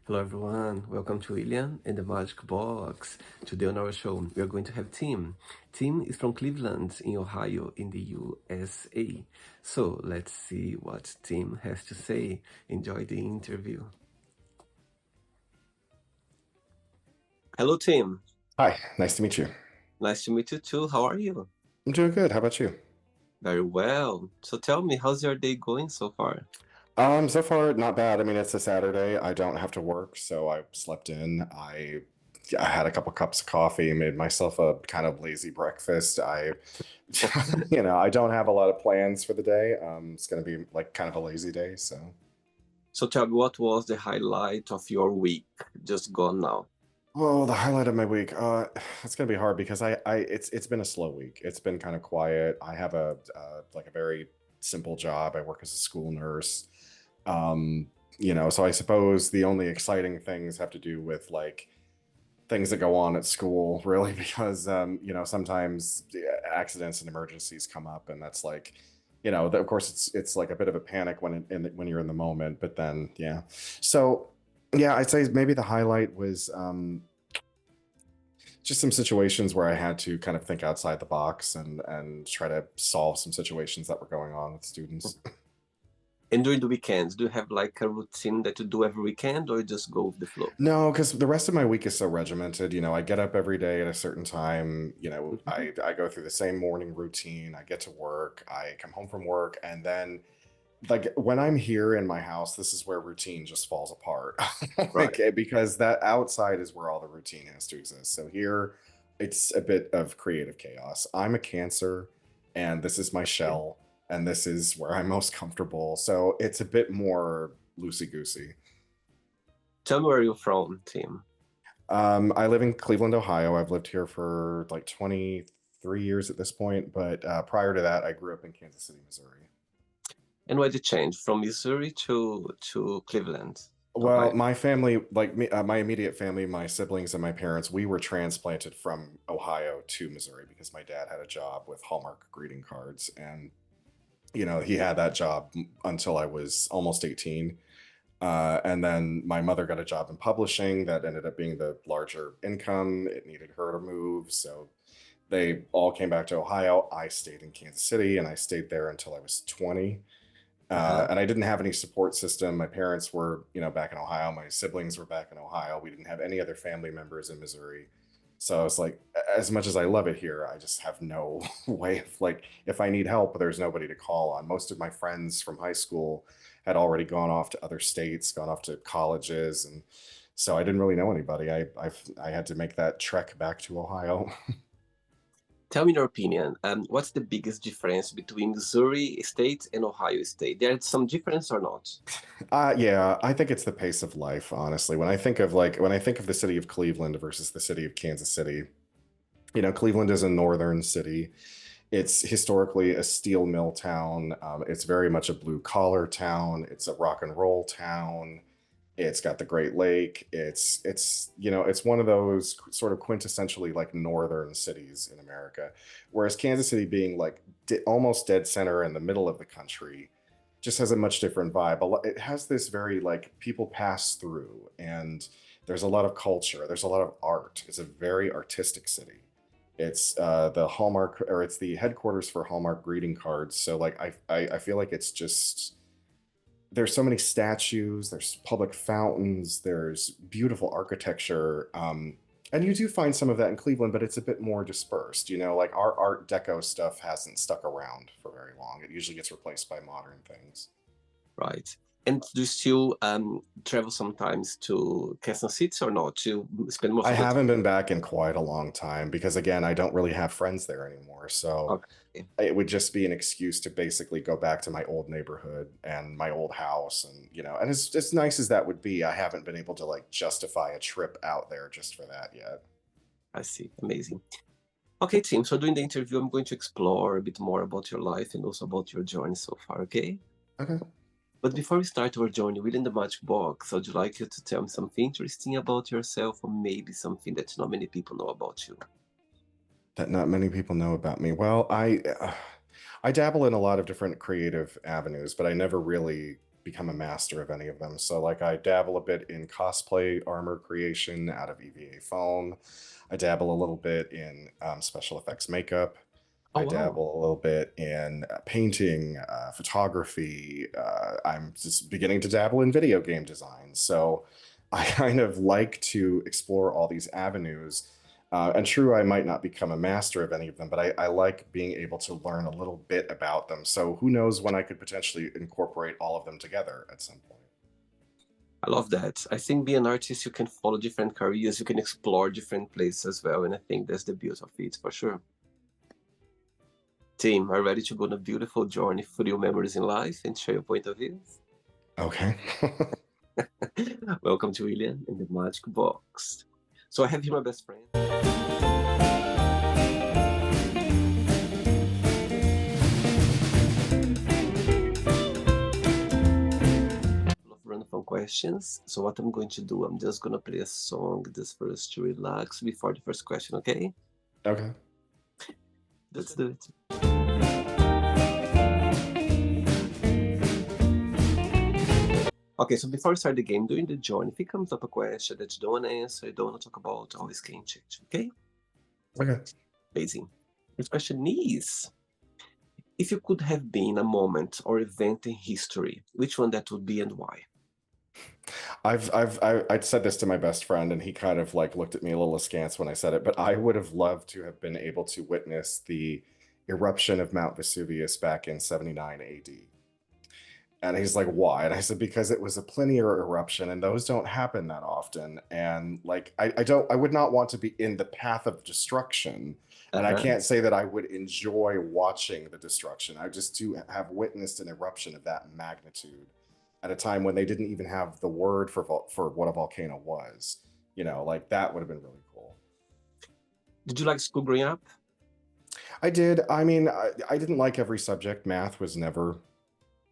Hello everyone, welcome to William and the Magic Box. Today on our show, we are going to have Tim. Tim is from Cleveland in Ohio in the USA. So let's see what Tim has to say. Enjoy the interview. Hello Tim, Hi, nice to meet you. nice to meet you too. How are you? I'm doing good. How about you? Very well. So tell me, how's your day going so far? So far not bad. I mean, it's a Saturday. I don't have to work, so I slept in. I had a couple cups of coffee, made myself a kind of lazy breakfast. I don't have a lot of plans for the day. It's gonna be like kind of a lazy day, so. So tell me, what was the highlight of your week just gone now? Oh, the highlight of my week. It's gonna be hard because it's been a slow week. It's been kind of quiet. I have a very simple job. I work as a school nurse. Um, so I suppose the only exciting things have to do with like things that go on at school, really, because sometimes accidents and emergencies come up, and that's like, of course it's like a bit of a panic when you're in the moment, but then yeah, so yeah, I'd say maybe the highlight was just some situations where I had to kind of think outside the box and try to solve some situations that were going on with students. And during the weekends, do you have like a routine that you do every weekend or you just go with the flow? No, because the rest of my week is so regimented. I get up every day at a certain time. Mhm. I go through the same morning routine. I get to work. I come home from work, and then like when I'm here in my house, this is where routine just falls apart. Right. Because that outside is where all the routine has to exist. So here, it's a bit of creative chaos. I'm a Cancer, and this is my Okay. shell, and this is where I'm most comfortable. So it's a bit more loosey goosey. Tell me where you're from, Tim. I live in Cleveland, Ohio. I've lived here for like 23 years at this point, but prior to that, I grew up in Kansas City, Missouri. And why did you change from Missouri to Cleveland, Well, Ohio? my family, like me, my immediate family, my siblings and my parents, we were transplanted from Ohio to Missouri because my dad had a job with Hallmark greeting cards, and he had that job until I was almost 18. And then my mother got a job in publishing that ended up being the larger income. It needed her to move. So they all came back to Ohio. I stayed in Kansas City and I stayed there until I was 20. Uh-huh. And I didn't have any support system. My parents were, back in Ohio. My siblings were back in Ohio. We didn't have any other family members in Missouri. So I was like, as much as I love it here, I just have no way of like, if I need help, there's nobody to call on. Most of my friends from high school had already gone off to other states, gone off to colleges, and so I didn't really know anybody. I had to make that trek back to Ohio. Tell me your opinion. What's the biggest difference between Missouri State and Ohio State? There's some difference or not? Yeah, I think it's the pace of life, honestly. When I think of the city of Cleveland versus the city of Kansas City, Cleveland is a northern city. It's historically a steel mill town. It's very much a blue collar town. It's a rock and roll town. It's got the Great Lake. It's one of those sort of quintessentially like northern cities in America, whereas Kansas City being like almost dead center in the middle of the country just has a much different vibe. It has this very like people pass through, and there's a lot of culture. There's a lot of art. It's a very artistic city. It's the Hallmark, or it's the headquarters for Hallmark greeting cards. So like I feel like it's just there's so many statues, there's public fountains, there's beautiful architecture. And you do find some of that in Cleveland, but it's a bit more dispersed. Like our Art Deco stuff hasn't stuck around for very long. It usually gets replaced by modern things. Right. And do you still travel sometimes to Kansas City or not to spend most I of the haven't time? been back in quite a long time because, again, I don't really have friends there anymore. So Okay. it would just be an excuse to basically go back to my old neighborhood and my old house. And, and as nice as that would be, I haven't been able to like justify a trip out there just for that yet. I see. Amazing. Okay, Tim. So during the interview, I'm going to explore a bit more about your life and also about your journey so far, okay? Okay. But before we start our journey within the Magic Box, I'd like you to tell me something interesting about yourself or maybe something that not many people know about you. That not many people know about me. Well, I dabble in a lot of different creative avenues, but I never really. become a master of any of them. So like I dabble a bit in cosplay armor creation out of EVA foam. I dabble a little bit in special effects makeup. Oh, I wow. dabble a little bit in painting, photography. I'm just beginning to dabble in video game design. So I kind of like to explore all these avenues. And true, I might not become a master of any of them, but I like being able to learn a little bit about them. So who knows when I could potentially incorporate all of them together at some point. I love that. I think being an artist, you can follow different careers, you can explore different places as well. And I think that's the beauty of it for sure. Team, are you ready to go on a beautiful journey through your memories in life and share your point of views? Okay. Welcome to William in the Magic Box. So I have here my best friend. Of random fun questions. So what I'm going to do, I'm just gonna play a song just for us to relax before the first question, okay? Okay. Let's do it. Okay, so before we start the game, during the journey, if it comes up a question that you don't want to answer, you don't want to talk about, always can change, okay? Okay. Amazing. This question is, if you could have been a moment or event in history, which one that would be and why? I'd said this to my best friend, and he kind of like looked at me a little askance when I said it, but I would have loved to have been able to witness the eruption of Mount Vesuvius back in 79 AD. And he's like, why? And I said, because it was a linear eruption and those don't happen that often. And like, I would not want to be in the path of destruction. And I Uh-huh. can't say that I would enjoy watching the destruction. I just to have witnessed an eruption of that magnitude at a time when they didn't even have the word for what a volcano was. Like that would have been really cool. Did you like school growing up? I did. I mean, I didn't like every subject. Math was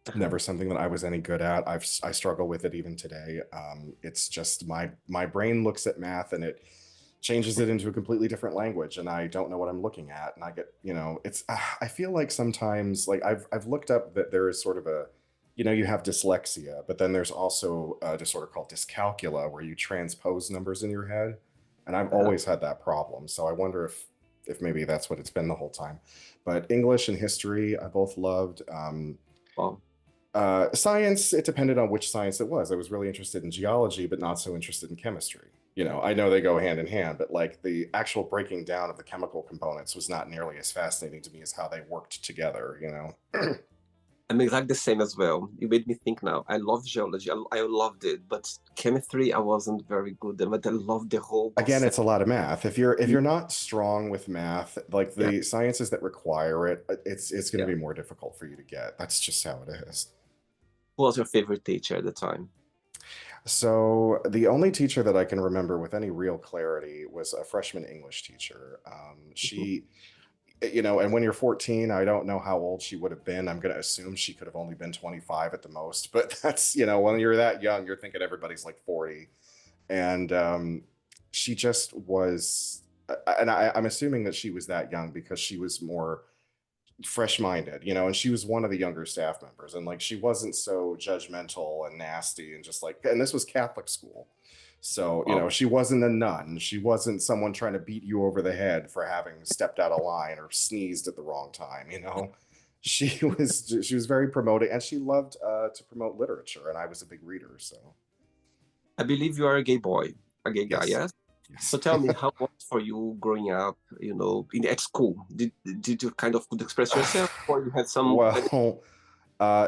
Uh-huh. never something that I was any good at. I struggle with it even today. It's just my brain looks at math and it changes it into a completely different language, and I don't know what I'm looking at. And I get, it's. I feel like sometimes, like I've looked up that there is sort of a, you have dyslexia, but then there's also a disorder called dyscalculia where you transpose numbers in your head, and I've Uh-huh. always had that problem. So I wonder if maybe that's what it's been the whole time. But English and history, I both loved. Well, Science, it depended on which science it was. I was really interested in geology, but not so interested in chemistry. I know they go hand in hand, but like the actual breaking down of the chemical components was not nearly as fascinating to me as how they worked together. I'm exactly the same as well. You made me think now. I love geology. I loved it, but chemistry, I wasn't very good at, but I loved the whole Again, concept. it's a lot of math. If you're not strong with math, like Yeah, the sciences that require it, it's going to yeah. be more difficult for you to get. That's just how it is. Who was your favorite teacher at the time? So the only teacher that I can remember with any real clarity was a freshman English teacher. Mhm. And when you're 14, I don't know how old she would have been. I'm going to assume she could have only been 25 at the most. But that's, when you're that young, you're thinking everybody's like 40. And she just was, and I'm assuming that she was that young because she was more fresh minded, and she was one of the younger staff members. And like, she wasn't so judgmental and nasty and just like, and this was Catholic school. So, Wow. she wasn't a nun. She wasn't someone trying to beat you over the head for having stepped out of line or sneezed at the wrong time. She was very promoting, and she loved to promote literature, and I was a big reader, so I believe you are a gay boy, a gay guy, yes. yes? So Yes. tell me, how was it for you growing up, at school? Did you kind of could express yourself, or you had some? Well,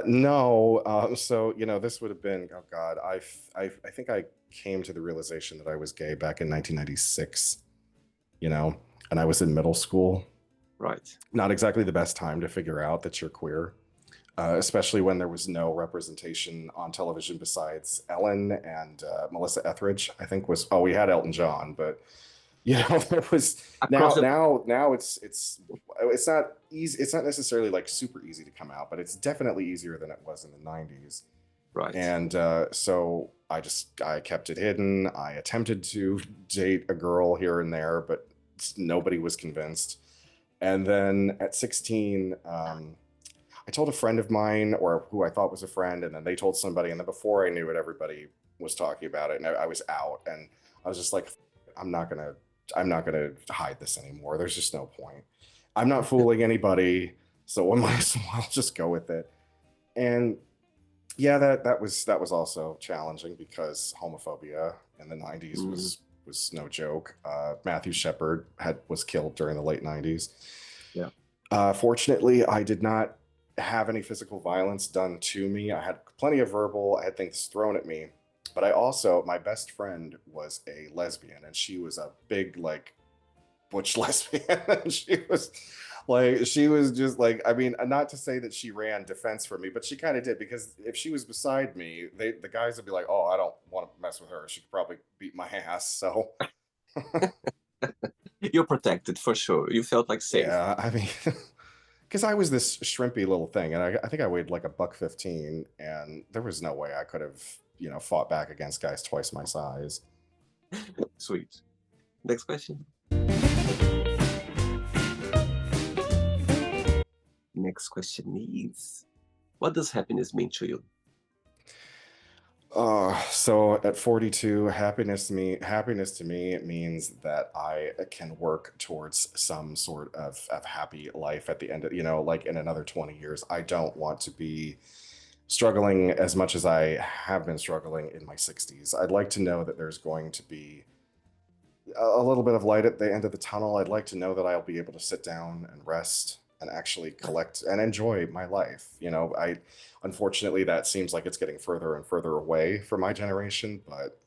no. So this would have been, oh God, I think I came to the realization that I was gay back in 1996. You know, and I was in middle school. Right. Not exactly the best time to figure out that you're queer, especially when there was no representation on television besides Ellen and Melissa Etheridge. I think was, oh, we had Elton John, but it was Across now the now now it's not easy. It's not necessarily like super easy to come out, but it's definitely easier than it was in the 90s. right. And so I kept it hidden. I attempted to date a girl here and there, but nobody was convinced. And then at 16, I told a friend of mine, or who I thought was a friend, and then they told somebody, and then before I knew it, everybody was talking about it, and I was out, and I was just like, I'm not gonna, I'm not gonna hide this anymore. There's just no point. I'm not fooling anybody, so I might as well just go with it. And yeah, that was also challenging because homophobia in the '90s Mm, was no joke. Matthew Shepard was killed during the late '90s. yeah. Fortunately, I did not have any physical violence done to me. I had plenty of verbal. I had things thrown at me, but I also, my best friend was a lesbian, and she was a big like butch lesbian. And she was just like, I mean, not to say that she ran defense for me, but she kind of did, because if she was beside me, the guys would be like, oh, I don't want to mess with her. She could probably beat my ass. So You're protected for sure. You felt like safe. yeah, I mean, because I was this shrimpy little thing, and I think I weighed like a buck 15, and there was no way I could have, fought back against guys twice my size. Sweet. Next question. Next question is, what does happiness mean to you? So at 42, happiness to me, it means that I can work towards some sort of happy life at the end of, like in another 20 years. I don't want to be struggling as much as I have been struggling in my 60s. I'd like to know that there's going to be a little bit of light at the end of the tunnel. I'd like to know that I'll be able to sit down and rest and actually collect and enjoy my life. I unfortunately that seems like it's getting further and further away for my generation, but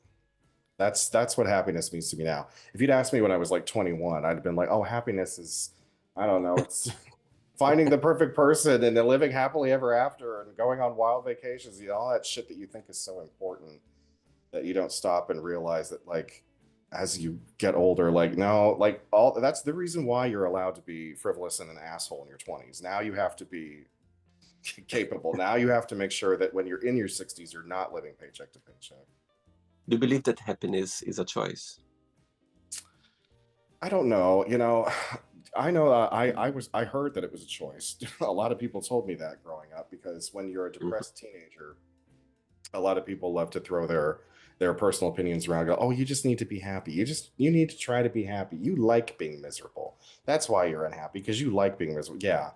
that's what happiness means to me now. If you'd asked me when I was like 21, I'd have been like, "Oh, happiness is, I don't know, it's finding the perfect person and then living happily ever after and going on wild vacations, all that shit that you think is so important that you don't stop and realize that, like, as you get older, like, no, like, all that's the reason why you're allowed to be frivolous and an asshole in your 20s. Now you have to be capable. Now you have to make sure that when you're in your 60s, you're not living paycheck to paycheck. Do you believe that happiness is a choice? I don't know. I know I heard that it was a choice. A lot of people told me that growing up, because when you're a Mhm. depressed teenager, a lot of people love to throw their personal opinions around. Go, oh, you just need to be happy. You need to try to be happy. You like being miserable. That's why you're unhappy, because you like being miserable. Yeah,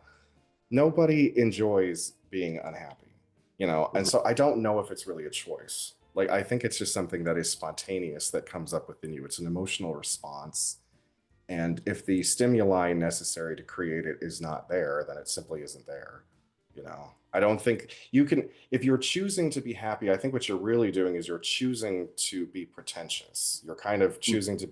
nobody enjoys being unhappy, and Mhm. so I don't know if it's really a choice. Like, I think it's just something that is spontaneous, that comes up within you. It's an emotional response, and if the stimuli necessary to create it is not there, then it simply isn't there. I don't think you can, if you're choosing to be happy, I think what you're really doing is you're choosing to be pretentious. You're kind of choosing to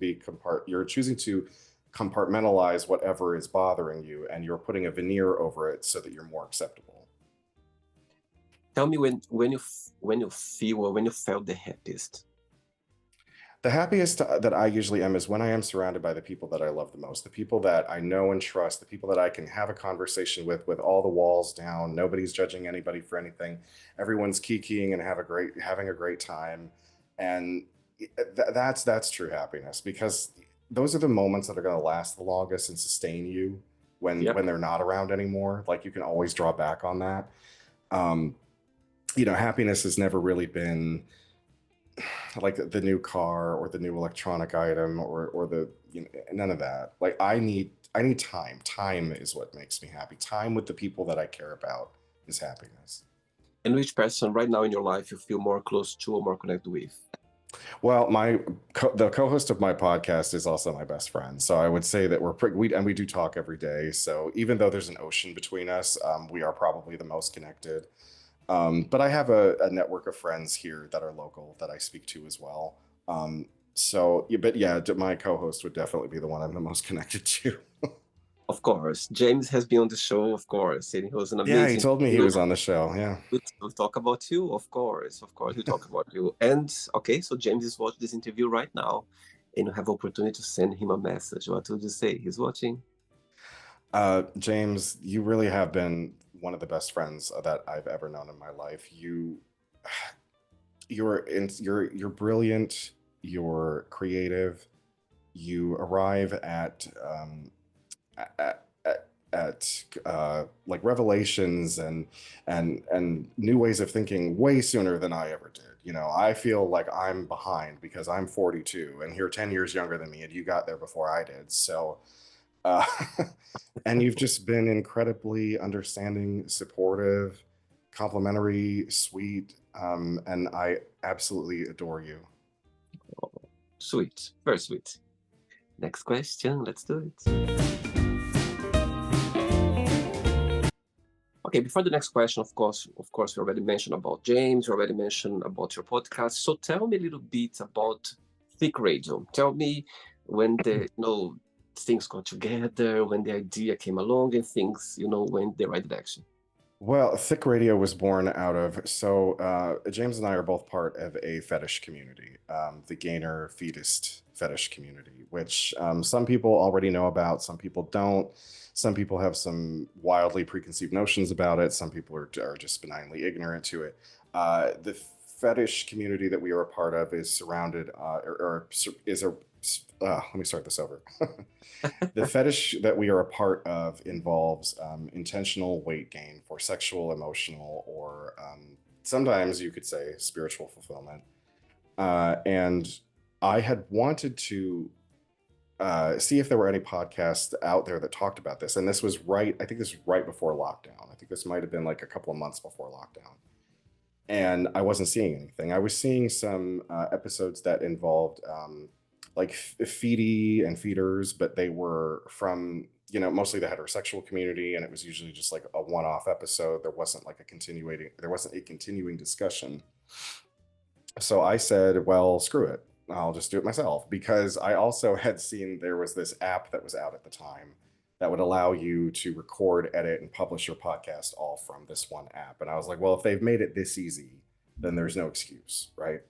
you're choosing to compartmentalize whatever is bothering you, and you're putting a veneer over it so that you're more acceptable. Tell me when you feel or when you felt the happiest. The happiest that I usually am is when I am surrounded by the people that I love the most, the people that I know and trust, the people that I can have a conversation with all the walls down. Nobody's judging anybody for anything. Everyone's kikiing and having a great time, and that's true happiness, because those are the moments that are going to last the longest and sustain you Yep. when they're not around anymore. Like, you can always draw back on that. Um, Happiness has never really been like the new car or the new electronic item, or the, none of that. Like, I need time. Time is what makes me happy. Time with the people that I care about is happiness. And which person right now in your life you feel more close to or more connected with? Well, the co-host of my podcast is also my best friend, so I would say that we do talk every day. So even though there's an ocean between us, we are probably the most connected. But I have a network of friends here that are local that I speak to as well. So, yeah, but yeah, my co-host would definitely be the one I'm the most connected to. Of course, James has been on the show, of course, and he was an Yeah, he amazing told me he interview. was on the show. Yeah. We talk about you, of course, we talk about you. And okay, so James is watching this interview right now, and you have opportunity to send him a message. What would you say? He's watching. James, you really have been one of the best friends that I've ever known in my life. You're brilliant. You're creative. You arrive at like revelations and new ways of thinking way sooner than I ever did. You know, I feel like I'm behind because I'm 42 and you're 10 years younger than me and you got there before I did. So uh, and you've just been incredibly understanding, supportive, complimentary, sweet, and I absolutely adore you. Sweet, very sweet. Next question, let's do it. Okay, before the next question, of course, we already mentioned about James, we already mentioned about your podcast. So tell me a little bit about Thick Radio. Tell me when things got together, when the idea came along, and things went the right direction. Well, Thick Radio was born out of James and I are both part of a fetish community, the Gainer Fetus fetish community, which some people already know about, some people don't. Some people have some wildly preconceived notions about it. Some people are just benignly ignorant to it. The fetish community that we are a part of is surrounded, or is a. Let me start this over. The fetish that we are a part of involves intentional weight gain for sexual, emotional, or sometimes you could say spiritual fulfillment. And I had wanted to see if there were any podcasts out there that talked about this. And I think this was right before lockdown. I think this might have been like a couple of months before lockdown. And I wasn't seeing anything. I was seeing some episodes that involved like feedy and feeders, but they were from, mostly the heterosexual community. And it was usually just like a one-off episode. There wasn't a continuing discussion. So I said, well, screw it. I'll just do it myself, because I also had seen there was this app that was out at the time that would allow you to record, edit, and publish your podcast all from this one app. And I was like, well, if they've made it this easy, then there's no excuse, right?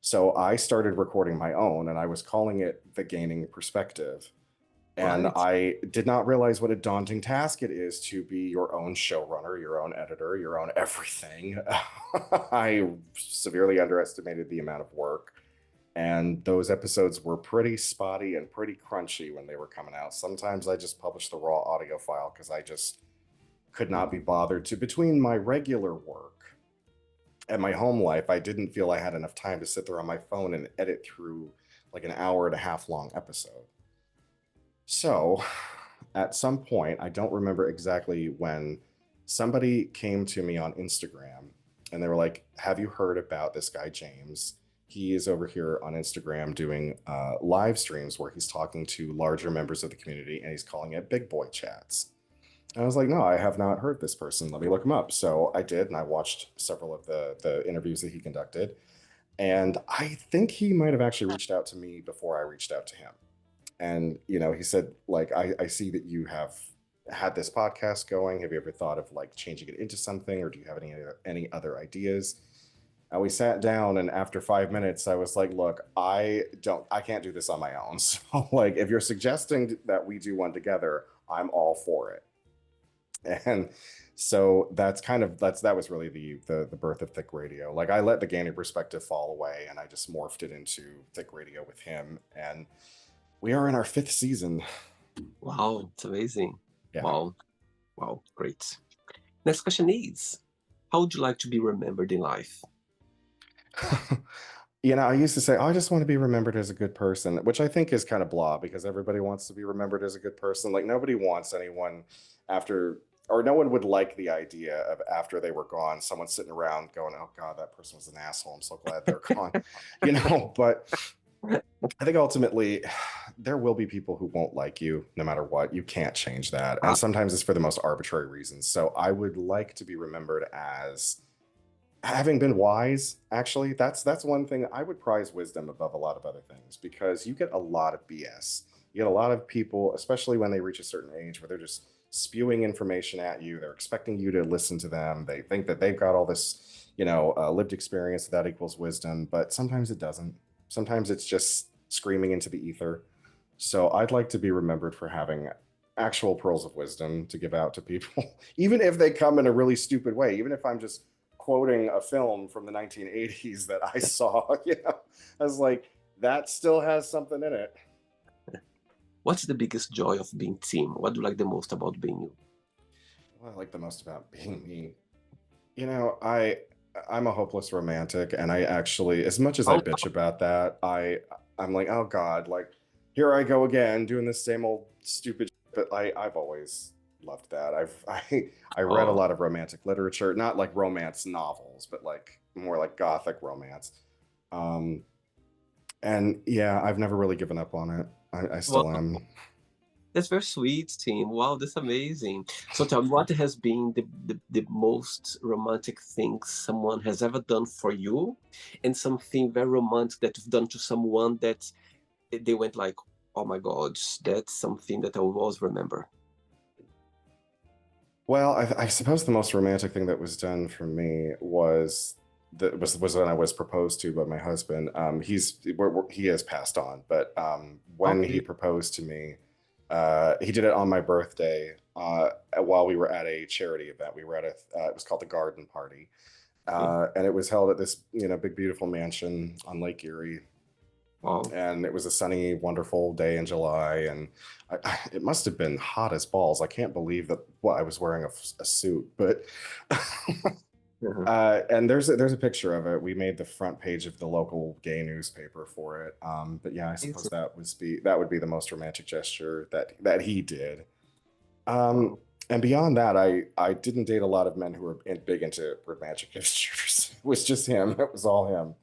So I started recording my own, and I was calling it The Gaining Perspective. And Right. I did not realize what a daunting task it is to be your own showrunner, your own editor, your own everything. I severely underestimated the amount of work. And those episodes were pretty spotty and pretty crunchy when they were coming out. Sometimes I just published the raw audio file because I just could not be bothered to, between my regular work and my home life, I didn't feel I had enough time to sit there on my phone and edit through like an hour and a half long episode. So at some point, I don't remember exactly when, somebody came to me on Instagram and they were like, have you heard about this guy, James? He is over here on Instagram doing live streams where he's talking to larger members of the community and he's calling it Big Boy Chats. And I was like, no, I have not heard this person. Let me look him up. So I did, and I watched several of the interviews that he conducted. And I think he might have actually reached out to me before I reached out to him. And, he said, like, I see that you have had this podcast going. Have you ever thought of like changing it into something, or do you have any other ideas? And we sat down, and after 5 minutes, I was like, look, I can't do this on my own. So like, if you're suggesting that we do one together, I'm all for it. And so that was really the birth of Thick Radio. Like, I let the Gaining Perspective fall away and I just morphed it into Thick Radio with him. And we are in our 5th season. Wow, it's amazing. Yeah. Wow, great. Next question is, how would you like to be remembered in life? I used to say, I just want to be remembered as a good person, which I think is kind of blah, because everybody wants to be remembered as a good person. Like, nobody wants anyone no one would like the idea of, after they were gone, someone sitting around going, oh God, that person was an asshole. I'm so glad they're gone. But I think ultimately there will be people who won't like you no matter what. You can't change that. And sometimes it's for the most arbitrary reasons. So I would like to be remembered as having been wise. Actually, that's one thing. I would prize wisdom above a lot of other things, because you get a lot of BS. You get a lot of people, especially when they reach a certain age, where they're just spewing information at you. They're expecting you to listen to them. They think that they've got all this, lived experience that equals wisdom, but sometimes it doesn't. Sometimes it's just screaming into the ether. So I'd like to be remembered for having actual pearls of wisdom to give out to people, even if they come in a really stupid way, even if I'm just quoting a film from the 1980s that I saw. I was like, that still has something in it. What's the biggest joy of being team? What do you like the most about being you? What I like the most about being me, I'm a hopeless romantic, and I actually, as much as I Oh, bitch about that, I'm like, oh God, like here I go again doing the same old stupid. But I've always loved that. I read a oh, lot of romantic literature, not like romance novels, but like more like gothic romance. Um, and yeah, I've never really given up on it. I wow, still am. that's very sweet, team. Wow, that's amazing. So tell me, what has been the most romantic thing someone has ever done for you, and something very romantic that you've done to someone that they went like, oh my God, that's something that I will always remember. Well, I suppose the most romantic thing that was done for me was when I was proposed to by my husband. He has passed on, but when Okay. he proposed to me, he did it on my birthday while we were at a charity event. We were at it was called the Garden Party, Okay. and it was held at this big beautiful mansion on Lake Erie, Wow. and it was a sunny, wonderful day in July, and it must have been hot as balls. I can't believe that. Well, I was wearing a suit, but Uh-huh. and there's a picture of it. We made the front page of the local gay newspaper for it. But yeah, I suppose Amazing. that would be the most romantic gesture that he did. Wow. And beyond that, I didn't date a lot of men who were big into romantic gestures. It was just him. It was all him.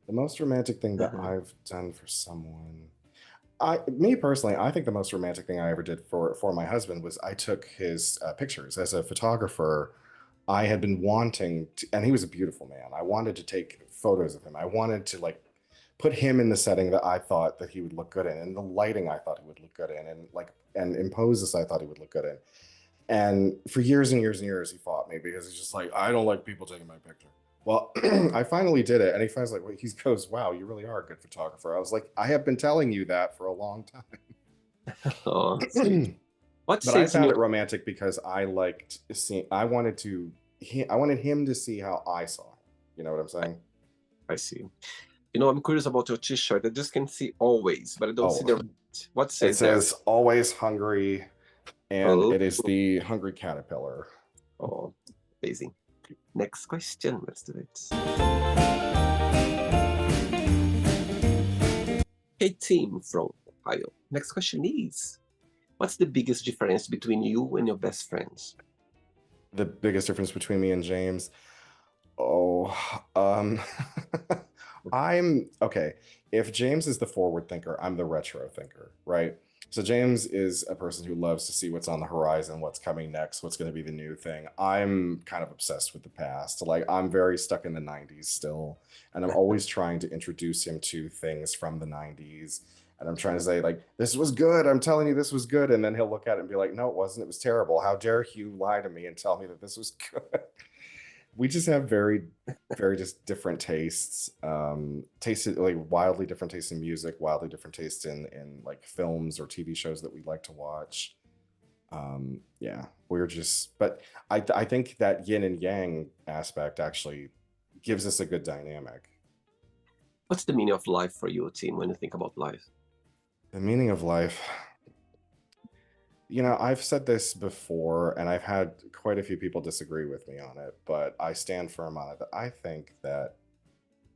The most romantic thing that Uh-huh. I've done for someone, me personally, I think the most romantic thing I ever did for my husband was I took his pictures as a photographer. I had been wanting to, and he was a beautiful man. I wanted to take photos of him. I wanted to like put him in the setting that I thought that he would look good in, and the lighting I thought he would look good in, and like and impose this I thought he would look good in. And for years and years and years, he fought me because he's just like, I don't like people taking my picture. Well, I finally did it, and he finally like, he goes, "Wow, you really are a good photographer." I was like, "I have been telling you that for a long Oh, sweet. time." What But I says in found your it romantic because I liked seeing. I wanted him to see how I saw him. You know what I'm saying? I see. You know, I'm curious about your t-shirt. I just can see always, but I don't see Oh, the what it says there. says always hungry, and Oh, it is the hungry caterpillar. oh, amazing. Next question. Let's do it. Hey, team from Ohio. Next question is, what's the biggest difference between you and your best friends? The biggest difference between me and James. Oh, um, I'm okay. If James is the forward thinker, I'm the retro thinker, right? So James is a person who loves to see what's on the horizon, what's coming next, what's going to be the new thing. I'm kind of obsessed with the past. Like I'm very stuck in the 90s still, and I'm always trying to introduce him to things from the 90s. And I'm trying to say like this was good. I'm telling you this was good, and then he'll look at it and be like, "No, it wasn't. It was terrible. How dare you lie to me and tell me that this was good?" We just have very just different tastes. Tasted like wildly different tastes in music, wildly different tastes in like films or TV shows that we like to watch. Yeah, we're just, but I think that yin and yang aspect actually gives us a good dynamic. What's the meaning of life for you, team, when you think about life? The meaning of life. I've said this before, and I've had quite a few people disagree with me on it, but I stand firm on it that I think that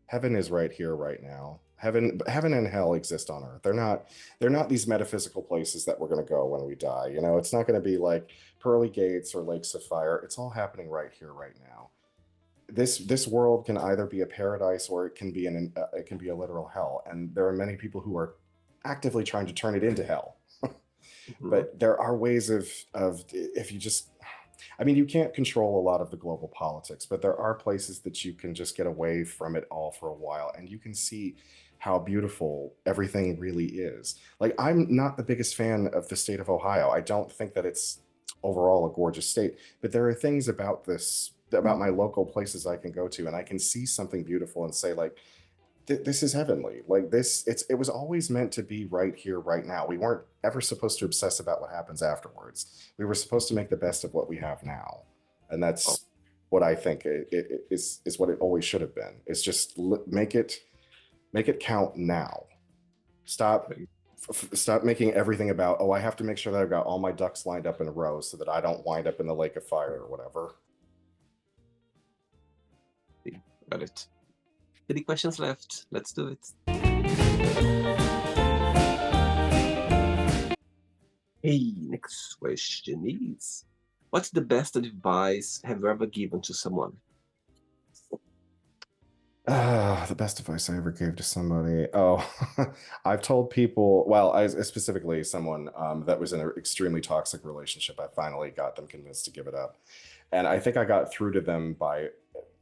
heaven is right here, right now. Heaven and hell exist on earth. They're not these metaphysical places that we're going to go when we die. It's not going to be like pearly gates or lakes of fire. It's all happening right here, right now. This world can either be a paradise or it can be a literal hell, and there are many people who are actively trying to turn it into hell. Mhm. But there are ways of if you just, I mean, you can't control a lot of the global politics, but there are places that you can just get away from it all for a while, and you can see how beautiful everything really is. Like, I'm not the biggest fan of the state of Ohio. I don't think that it's overall a gorgeous state, but there are things about my local places I can go to, and I can see something beautiful and say, like, this is heavenly. Like it was always meant to be right here, right now. We weren't ever supposed to obsess about what happens afterwards. We were supposed to make the best of what we have now, and Oh, that's what I think is what it always should have been. It's just make it count now. Stop great. Stop making everything about, oh, I have to make sure that I've got all my ducks lined up in a row so that I don't wind up in the lake of fire or whatever. Got it. 3 questions left. Let's do it. Hey, next question is, what's the best advice have you ever given to someone? The best advice I ever gave to somebody. Oh, I've told people, well, I specifically someone that was in an extremely toxic relationship. I finally got them convinced to give it up. And I think I got through to them by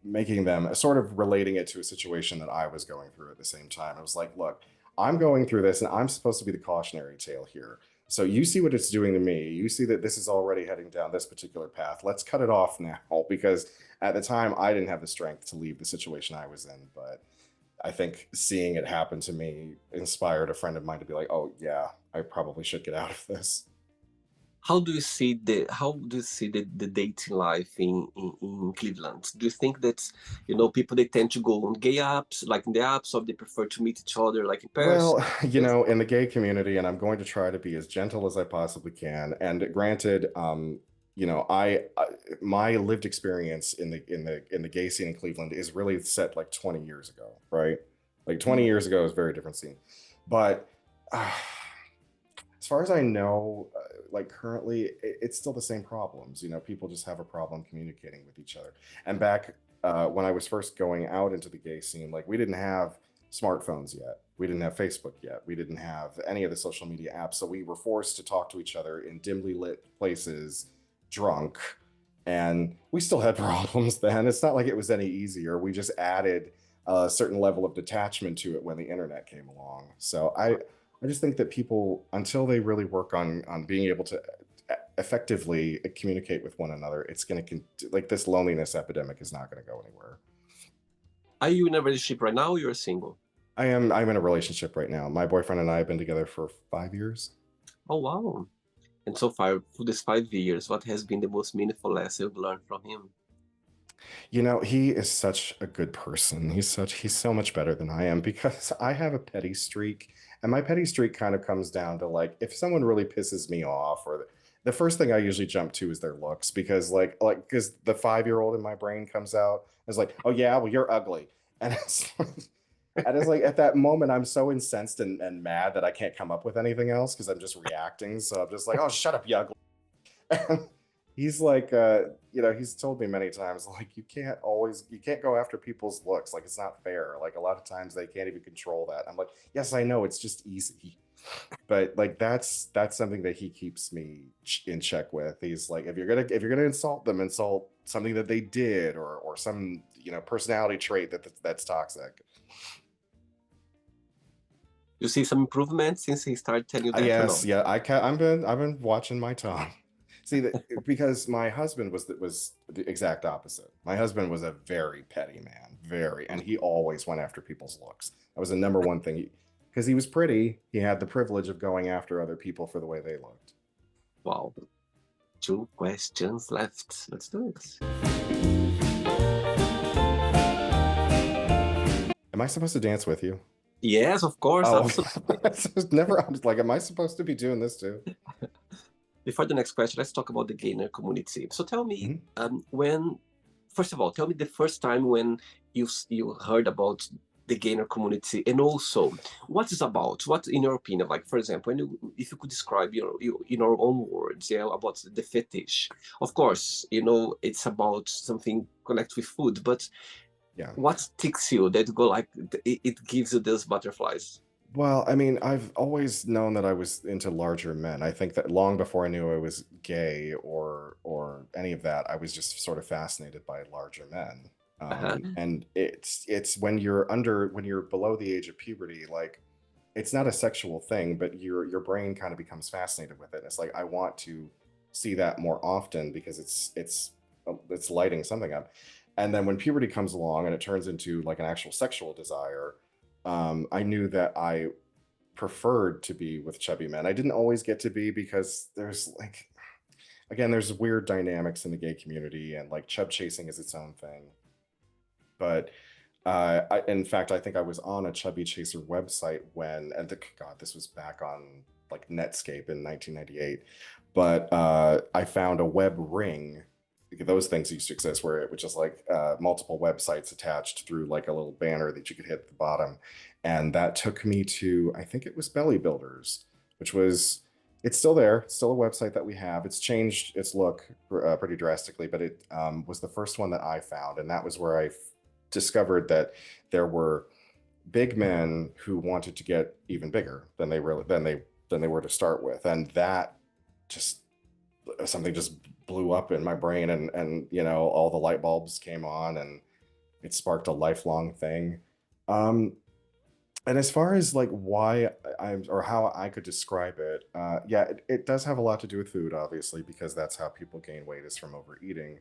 making them sort of relating it to a situation that I was going through at the same time. I was like, look, I'm going through this and I'm supposed to be the cautionary tale here. So you see what it's doing to me. You see that this is already heading down this particular path. Let's cut it off now because at the time I didn't have the strength to leave the situation I was in. But I think seeing it happen to me inspired a friend of mine to be like, oh, yeah, I probably should get out of this. How do you see the dating life in Cleveland? Do you think that people they tend to go on gay apps, like in the apps, or they prefer to meet each other like in person? Well, in the gay community, and I'm going to try to be as gentle as I possibly can. And granted, my lived experience in the gay scene in Cleveland is really set like 20 years ago, right? Like 20 years ago is a very different scene. But as far as I know, like currently, it's still the same problems. People just have a problem communicating with each other. And back when I was first going out into the gay scene, like we didn't have smartphones yet. We didn't have Facebook yet. We didn't have any of the social media apps. So we were forced to talk to each other in dimly lit places, drunk. And we still had problems then. It's not like it was any easier. We just added a certain level of detachment to it when the internet came along. So I just think that people, until they really work on being able to effectively communicate with one another, it's going to like this loneliness epidemic is not going to go anywhere. Are you in a relationship right now or you're single? I'm in a relationship right now. My boyfriend and I have been together for 5 years. Oh, wow. And so far, for these 5 years, what has been the most meaningful lesson you've learned from him? He is such a good person. He's so much better than I am because I have a petty streak, and my petty streak kind of comes down to like if someone really pisses me off, or the first thing I usually jump to is their looks because because the 5-year-old in my brain comes out and is like, oh yeah, well you're ugly, and it's like at that moment I'm so incensed and mad that I can't come up with anything else because I'm just reacting. So I'm just like, oh shut up, you ugly. He's like he's told me many times like you can't go after people's looks, like it's not fair, like a lot of times they can't even control that. I'm like, yes I know, it's just easy. But like that's something that he keeps me in check with. He's like, if you're gonna insult them, insult something that they did or some personality trait that's toxic. You see some improvement since he started telling you that or Yes, no? yeah, I've been watching my tongue. See that because my husband was the exact opposite. My husband was a very petty man, very, and he always went after people's looks. That was the number one thing. Because he was pretty, he had the privilege of going after other people for the way they looked. Wow. 2 questions left. Let's do it. Am I supposed to dance with you? Yes, of course, Oh, absolutely. it's never. I'm just like, am I supposed to be doing this too? Before the next question, let's talk about the gainer community. So tell me, Mhm. first of all, tell me the first time when you heard about the gainer community, and also what is about. What, in your opinion, like for example, if you could describe your in our own words, yeah, about the fetish. Of course, it's about something connected with food, but Yeah. what ticks you that go like it gives you those butterflies? Well, I mean, I've always known that I was into larger men. I think that long before I knew I was gay or any of that, I was just sort of fascinated by larger men. Uh-huh. And it's when you're below the age of puberty, like it's not a sexual thing, but your brain kind of becomes fascinated with it. It's like I want to see that more often because it's lighting something up. And then when puberty comes along and it turns into like an actual sexual desire, I knew that I preferred to be with chubby men. I didn't always get to be because there's like again, there's weird dynamics in the gay community and like chub chasing is its own thing. But In fact, I think I was on a Chubby Chaser website when, God, this was back on like Netscape in 1998. But I found a web ring. Those things used to exist where it was just like multiple websites attached through like a little banner that you could hit at the bottom. And that took me to, I think it was Belly Builders, which was, it's still there. It's still a website that we have. It's changed its look pretty drastically, but it was the first one that I found. And that was where I discovered that there were big men who wanted to get even bigger than they were to start with, and that just something just blew up in my brain, and all the light bulbs came on, and it sparked a lifelong thing. Um, and as far as like why I'm or how I could describe it, yeah, it does have a lot to do with food, obviously, because that's how people gain weight is from overeating.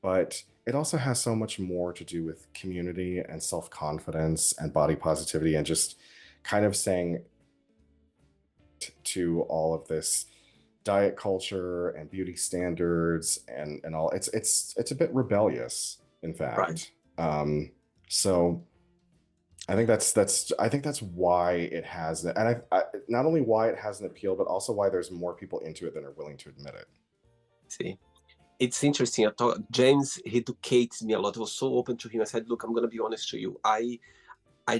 But it also has so much more to do with community and self confidence and body positivity and just kind of saying to all of this diet culture and beauty standards and all it's a bit rebellious, in Right. fact. So I think that's why it has, and I not only why it has an appeal, but also why there's more people into it than are willing to admit it. See, it's interesting. I thought James he educates me a lot. I was so open to him. I said, "Look, I'm gonna be honest to you. I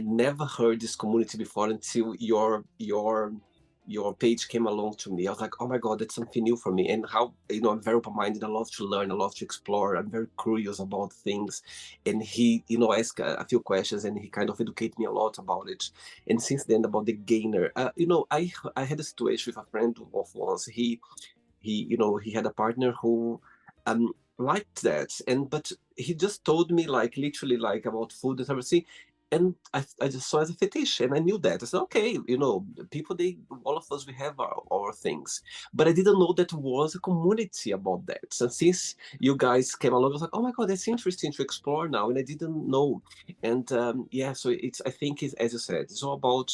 never heard this community before until your page came along to me. I was like, oh my god, that's something new for me. And how I'm very open-minded. I love to learn. I love to explore. I'm very curious about things. And he asked a few questions, and he kind of educated me a lot about it. And since then, about the gainer, I had a situation with a friend of once. He had a partner who liked that, but he just told me like literally like about food and everything, and I just saw it as a fetish, and I knew that. I said, okay, people, all of us, we have our things, but I didn't know that was a community about that. So since you guys came along, I was like, oh my god, that's interesting to explore now, and I didn't know. And yeah, so I think it's, as you said, it's all about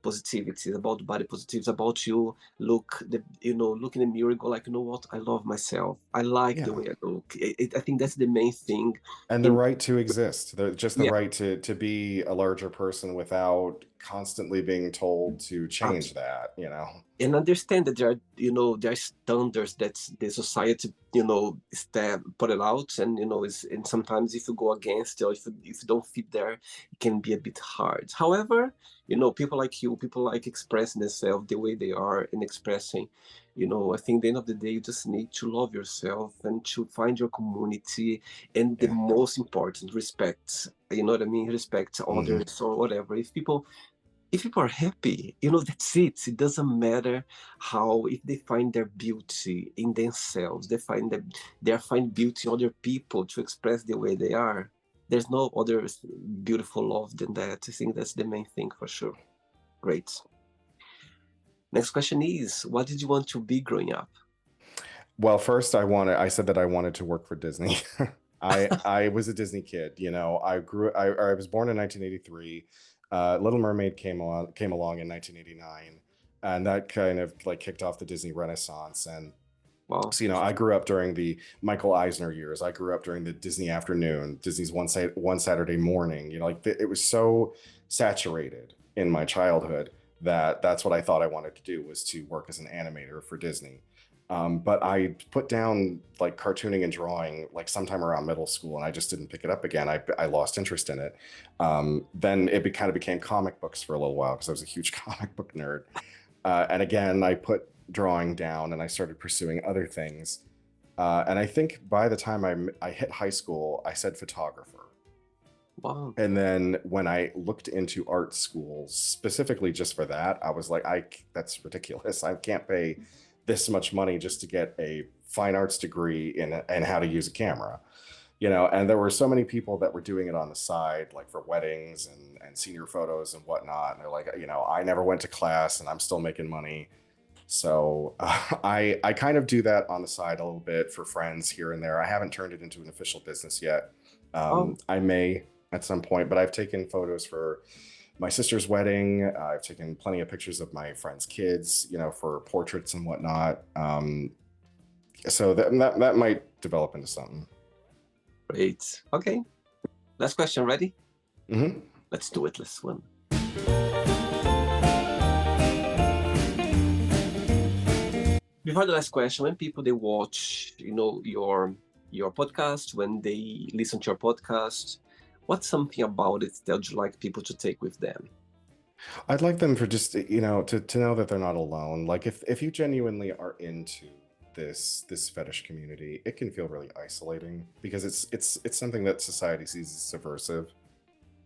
positivity, it's about body positivity, it's about you look in the mirror and go like, you know what, I love myself, I like the Yeah. way I look. I think that's the main thing. And the In right to exist, just the Yeah, right to be a larger person without constantly being told to change that. and understand that there are standards that the society put it out, and and sometimes if you go against, or if you don't fit there, it can be a bit hard. However, people like you, people like expressing themselves the way they are and expressing, I think at the end of the day, you just need to love yourself and to find your community, and the Yeah. most important, respect, you know what I mean, respect Hmm. others or whatever. If people are happy, that's it. It doesn't matter how, if they find their beauty in themselves, they find beauty in other people to express the way they are. There's no other beautiful love than that. I think that's the main thing for sure. Great. Next question is, what did you want to be growing up? Well, first I said that I wanted to work for Disney. I was a Disney kid. I was born in 1983. Little Mermaid came along in 1989, and that kind of like kicked off the Disney Renaissance. And Wow. so, I grew up during the Michael Eisner years. I grew up during the Disney afternoon, Disney's one Saturday morning. It was so saturated in my childhood that that's what I thought I wanted to do, was to work as an animator for Disney. But I put down like cartooning and drawing like sometime around middle school, and I just didn't pick it up again. I lost interest in it. Then it kind of became comic books for a little while because I was a huge comic book nerd. And again, I put drawing down and I started pursuing other things. And I think by the time I hit high school, I said photographer. Wow. And then when I looked into art schools specifically just for that, I was like, that's ridiculous. I can't pay this much money just to get a fine arts degree in how to use a camera. And there were so many people that were doing it on the side, like for weddings and senior photos and whatnot. And they're like, I never went to class and I'm still making money. So I kind of do that on the side a little bit for friends here and there. I haven't turned it into an official business yet. Oh, I may at some point, but I've taken photos for my sister's wedding. I've taken plenty of pictures of my friends' kids, for portraits and whatnot. So that might develop into something. great. Okay. Last question. Ready? Hmm. Let's do it. Let's one. Before the last question, when people they watch, your podcast, when they listen to your podcast, what's something about it that you'd like people to take with them? I'd like them for just, to know that they're not alone. Like if you genuinely are into this fetish community, it can feel really isolating because it's something that society sees as subversive.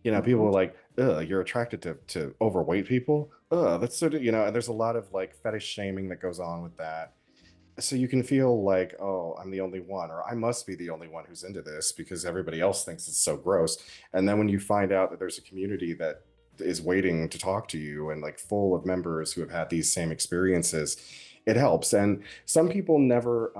People Mm-hmm. are like, ugh, you're attracted to overweight people. Ugh, that's sort of, and there's a lot of like fetish shaming that goes on with that. So you can feel like, oh, I'm the only one, or I must be the only one who's into this because everybody else thinks it's so gross. And then when you find out that there's a community that is waiting to talk to you and like full of members who have had these same experiences, it helps. And some people never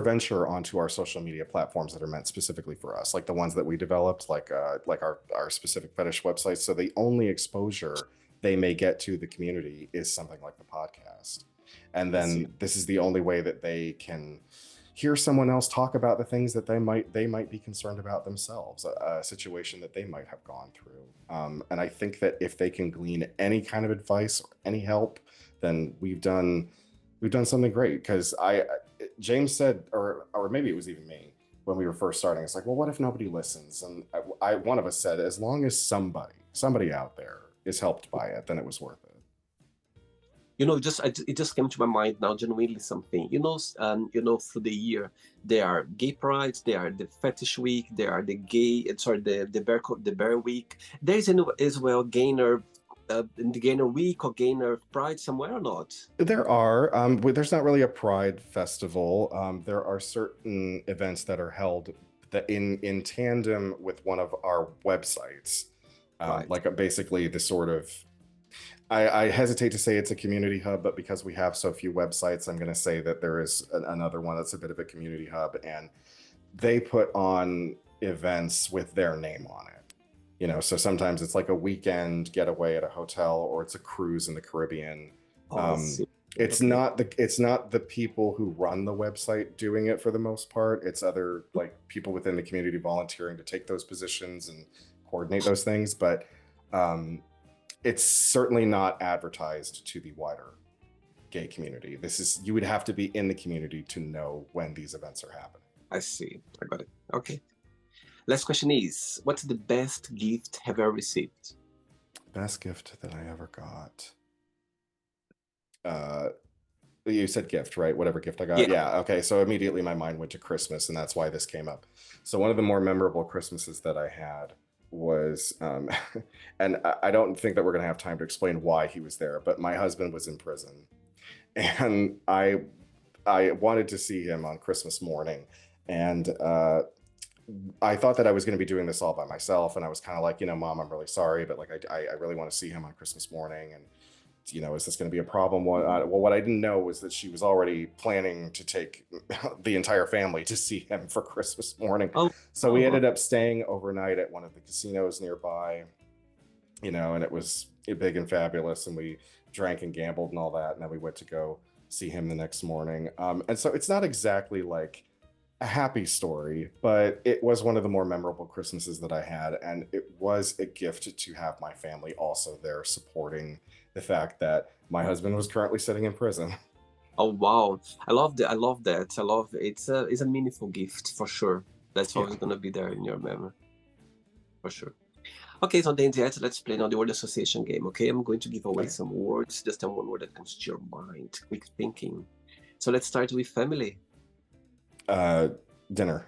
venture onto our social media platforms that are meant specifically for us, like the ones that we developed, like our specific fetish websites. So the only exposure they may get to the community is something like the podcast, and I see. then this is the only way that they can hear someone else talk about the things that they might be concerned about themselves, a situation that they might have gone through. And I think that if they can glean any kind of advice or any help, then we've done something great. Because James said, or maybe it was even me when we were first starting. It's like, well, what if nobody listens? And one of us said, as long as somebody out there is helped by it, then it was worth it. It just came to my mind now. Genuinely, something. Through the year, there are gay prides, there are the fetish week, there are the the bear week. There's as well the gainer week or gainer pride somewhere or not? There are. There's not really a Pride festival. There are certain events that are held that in tandem with one of our websites, Right. like basically the sort of. I hesitate to say it's a community hub, but because we have so few websites, I'm going to say that there is another one that's a bit of a community hub, and they put on events with their name on it. So sometimes it's like a weekend getaway at a hotel, or it's a cruise in the Caribbean. Oh, I um, see. it's Okay. not the people who run the website doing it for the most part. It's other like people within the community volunteering to take those positions and coordinate those things, but um, it's certainly not advertised to the wider gay community. You would have to be in the community to know when these events are happening. I see. I got it. Okay. Last question is, what's the best gift have you ever received? Best gift that I ever got. Uh, you said gift, right? Whatever gift I got. Yeah. Yeah. Okay. So immediately my mind went to Christmas, and that's why this came up. So one of the more memorable Christmases that I had was, and I don't think that we're going to have time to explain why he was there, but my husband was in prison, and I wanted to see him on Christmas morning, and I thought that I was going to be doing this all by myself, and I was kind of like, Mom, I'm really sorry, but like I really want to see him on Christmas morning, and is this going to be a problem? What I didn't know was that she was already planning to take the entire family to see him for Christmas morning. Oh, So we oh, ended up staying overnight at one of the casinos nearby, and it was big and fabulous, and we drank and gambled and all that, and then we went to go see him the next morning. And so it's not exactly like a happy story, but it was one of the more memorable Christmases that I had, and it was a gift to have my family also there supporting the fact that my husband was currently sitting in prison. oh, wow. I love that. I love that. I love it's a meaningful gift for sure. That's Yeah. always gonna be there in your memory for sure. Okay, so then let's play now the word association game. Okay, I'm going to give away Okay. some words. Just tell one word that comes to your mind. Quick thinking. So let's start with family, Uh, dinner,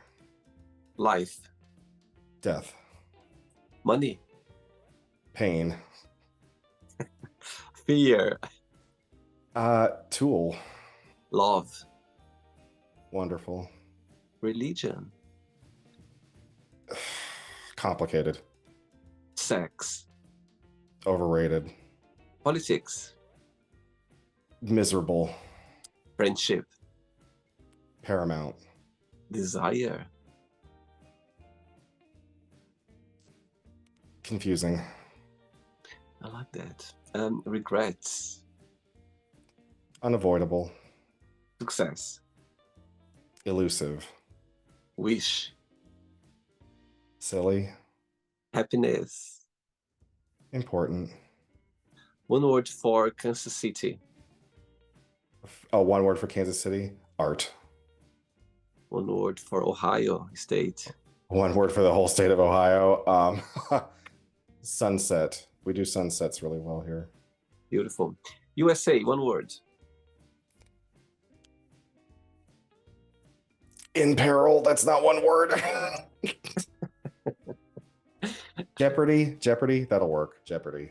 life, death, money, pain, fear, tool, love, wonderful, religion, complicated, sex, overrated, politics, miserable, friendship, paramount, desire, confusing, I like that. Regrets, unavoidable, success, elusive, wish, silly, Happiness. Important. One word for Kansas City. Oh, one word for Kansas City, art. One word for Ohio State. One word for the whole state of Ohio, sunset. We do sunsets really well here. Beautiful. USA, one word. In peril, that's not one word. Jeopardy, that'll work. Jeopardy.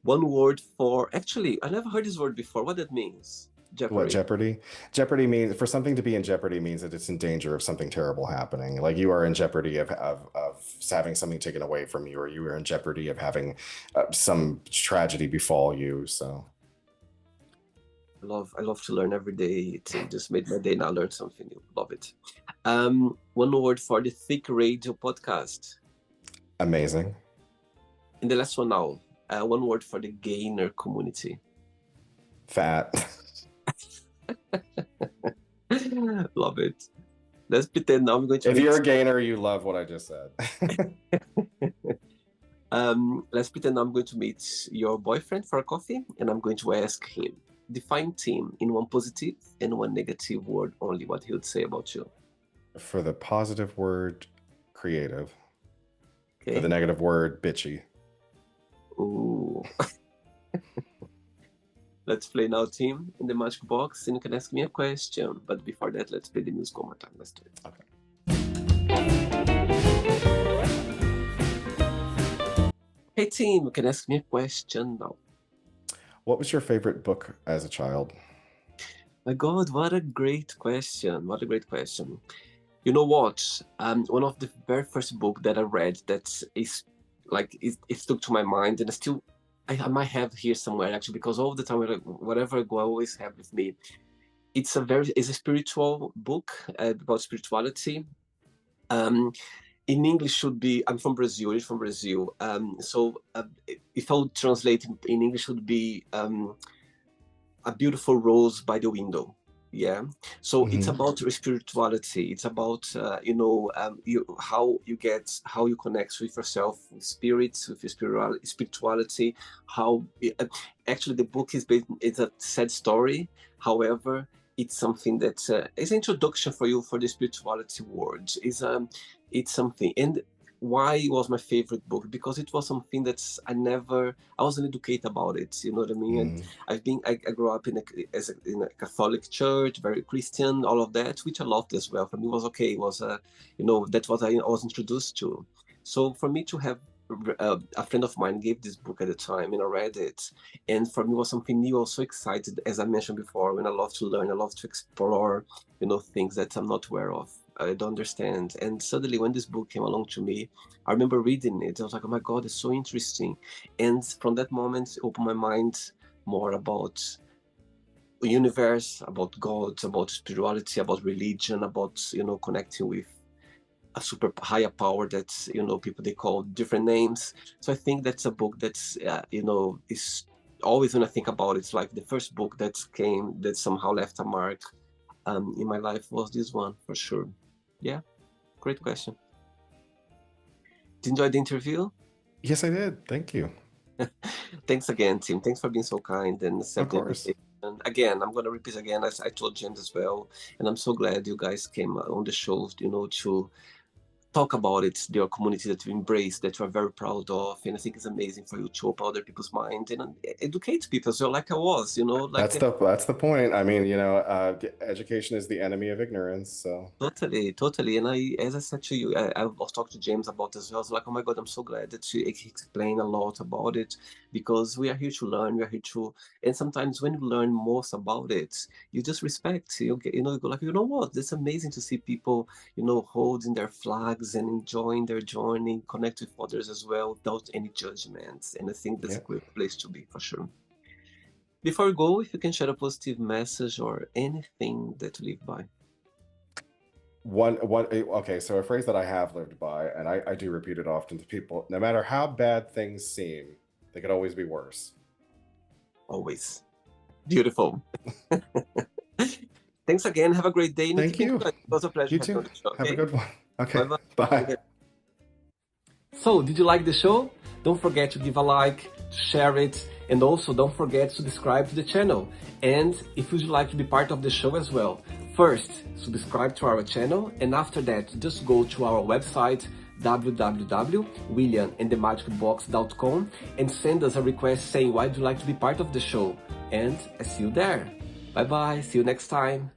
One word for, actually, I never heard this word before. What that means? What, Jeopardy. jeopardy? Jeopardy means, for something to be in jeopardy means that it's in danger of something terrible happening. Like you are in jeopardy of having something taken away from you, or you are in jeopardy of having some tragedy befall you. So I love to learn every day. It just made my day now. Learn something new. Love it. One word for the Thick Radio podcast. amazing. And the last one now. One word for the gainer community. Fat. Love it. Let's pretend now I'm going to If you're a gainer, you love what I just said. Let's pretend I'm going to meet your boyfriend for a coffee, and I'm going to ask him, define Tim in one positive and one negative word only, what he would say about you. For the positive word, creative. Okay. For the negative word, bitchy. Ooh. Let's play now, Tim, in the magic box, and you can ask me a question. But before that, let's play the music one more time. Let's do it. Okay. Hey, Tim, you can ask me a question now. What was your favorite book as a child? My God, what a great question. What a great question. You know what? One of the very first book that I read that is like, it stuck to my mind, and I might have here somewhere actually, because all the time, whatever I go, I always have with me. It's a spiritual book about spirituality. In English should be, I'm from Brazil, it's from Brazil. So if I would translate in English, would be A Beautiful Rose by the Window. Yeah. So it's about spirituality. It's about, how you connect with yourself, with spirits, with your spirituality, actually the book it's a sad story. However, it's something that is an introduction for you for the spirituality world. It's something. And why it was my favorite book? Because it was something that I wasn't educated about it. You know what I mean? And I grew up in a Catholic church, very Christian, all of that, which I loved as well. For me, it was okay. It was, that's what I was introduced to. So for me to have a friend of mine gave this book at the time, and I read it, and for me it was something new. I was so excited, as I mentioned before, when I love to learn, I love to explore, things that I'm not aware of, I don't understand. And suddenly when this book came along to me, I remember reading it. I was like, oh my God, it's so interesting. And from that moment, it opened my mind more about the universe, about God, about spirituality, about religion, about, connecting with a super higher power that, people, they call different names. So I think that's a book that's, is always, when I think about it, it's like the first book that somehow left a mark in my life was this one, for sure. Yeah, great question. Did you enjoy the interview? Yes, I did. Thank you. Thanks again, Tim. Thanks for being so kind and accepting Of course. And again, I'm going to repeat again, as I told James as well, and I'm so glad you guys came on the show, to talk about it, your community that you embrace, that you are very proud of. And I think it's amazing for you to open other people's mind and educate people. So like I was, like that's the point. I mean, education is the enemy of ignorance. So totally. And as I said to you, I was talking to James about this as well. I was like, oh my God, I'm so glad that you explain a lot about it, because we are here to learn. We are here to, and sometimes when you learn most about it, you just respect. You go like, you know what? It's amazing to see people, holding their flags and enjoying their journey, connect with others as well, without any judgments. And I think that's a great place to be, for sure. Before we go, if you can share a positive message or anything that you live by. Okay, so a phrase that I have lived by, and I do repeat it often to people: no matter how bad things seem, they could always be worse. Always. Beautiful. Thanks again. Have a great day. Thank you. It was a pleasure. You too. On the show, Have a good one. Okay. Bye-bye. Bye. So, did you like the show? Don't forget to give a like, to share it, and also don't forget to subscribe to the channel. And if you'd like to be part of the show as well, first, subscribe to our channel, and after that, just go to our website, www.williamandthemagicbox.com, and send us a request saying why you'd like to be part of the show. And I see you there. Bye bye, see you next time.